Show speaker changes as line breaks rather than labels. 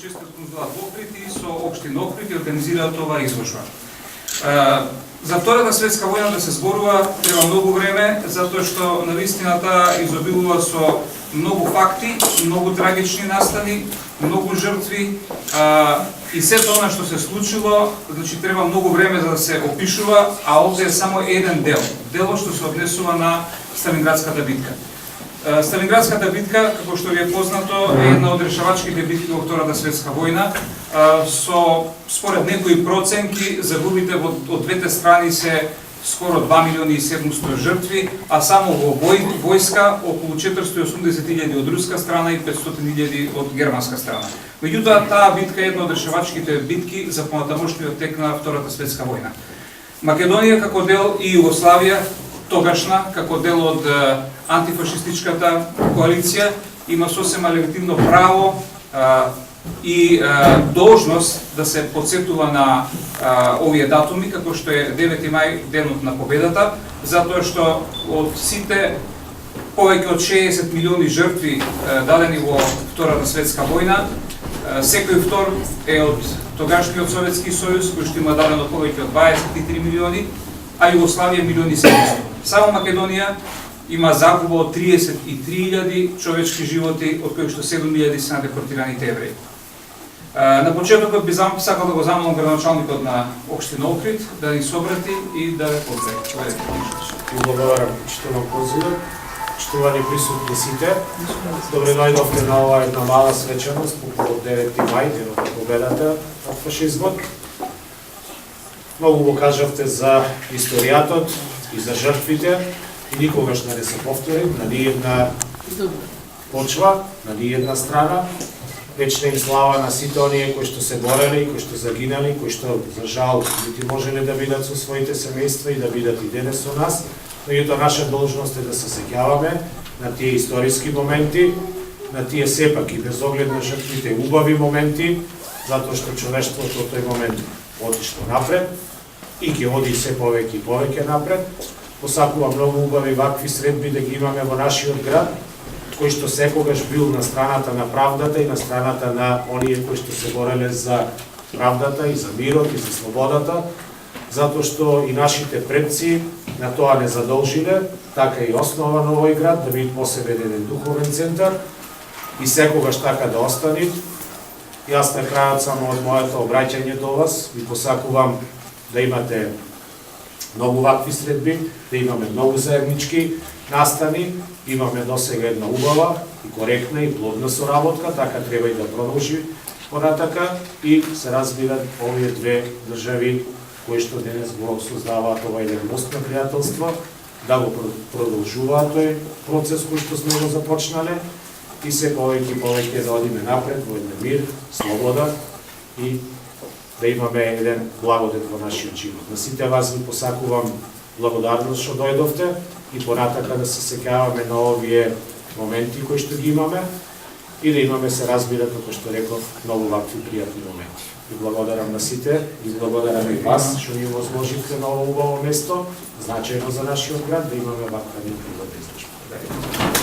честитам за Охрид и со општина Охрид и организираат оваа изложба. За Втората светска војна да се зборува треба многу време, затоа што навистина таа изобилува со многу факти, многу трагични настани, многу жртви и сето она што се случило, значи треба многу време за да се опишува, а овде е само еден дел, дело што се однесува на Сталинградската битка. Сталинградската битка, како што ви е познато, е една од решавачките битки во Втората светска војна. Со според некои проценки загубите од двете страни се скоро 2.700.000 жртви, а само во војска околу 480.000 од руска страна и 500.000 од германска страна. Меѓутоа, таа битка е една од решавачките битки за понатамошниот тек на Втората светска војна. Македонија како дел и Југославија тогашна, како дел од антифашистичката коалиција, има сосема легитимно право и должност да се подсетува на овие датуми, како што е 9 мај, денот на победата, затоа што од сите повеќе од 60 милиони жртви дадени во Втората светска војна, секој втор е од тогашниот Советски сојуз, кој што има дадено повеќе од 23 милиони, а Југославија 1.700.000. Само Македонија има загуба од 33.000 човечки животи, од кои што 7.000 се на депортираните евреи. На почетокот би сакал да го замолам градоначалникот на општина Охрид да ни собрати и да ве поздрави.
Благодарам што ме позиват. Штувани присутни сите, добре дојдовте на оваа една мала свечаност по 9 мај, денот на победата од фашизмот. Многу го кажавте за историјатот и за жртвите и никогаш да не се повтори на ниедна почва, на ниедна страна. Вечна им слава на сите оние кои што се борели, кои што загинали, кои што за жал нити можеле да бидат со своите семејства и да бидат и денес со нас. Меѓутоа, наша должност е да се сеќаваме на тие историски моменти, на тие сепак и без оглед на жртвите убави моменти, затоа што човештвото од тој момент отишло напред и ќе оди се повеќе и повеќе напред. Посакувам многу убави вакви средби да ги имаме во нашиот град, кој што секогаш бил на страната на правдата и на страната на оние кои што се бореле за правдата и за мирот и за слободата, затоа што и нашите предци на тоа не задолжиле, така и основа на овој град да биде посебен еден духовен центар и секогаш така да остани. Јас на крајот само од моето обраќање до вас ви посакувам да имате многу вакви средби, да имаме многу заеднички настани, имаме досега една убава и коректна и плодна соработка, така треба и да продолжи понатака и се разбират овие две држави кои што денес го создаваат ова еден мост на пријателство, да го продолжуваат тој процес кој што сме го започнале и се повеќе и повеќе да одиме напред во еден мир, слобода и да имаме еден благодет во нашиот живот. На сите вас ви посакувам благодарност што дојдовте и понатака да се сеќаваме на овие моменти кои што ги имаме и да имаме, се разбира, како што реков, многу вакви пријатни моменти. И благодарам на сите, и благодарам и вас што ни возложите на ово убаво место, значајно за нашиот град, да имаме ваква една природна изложба.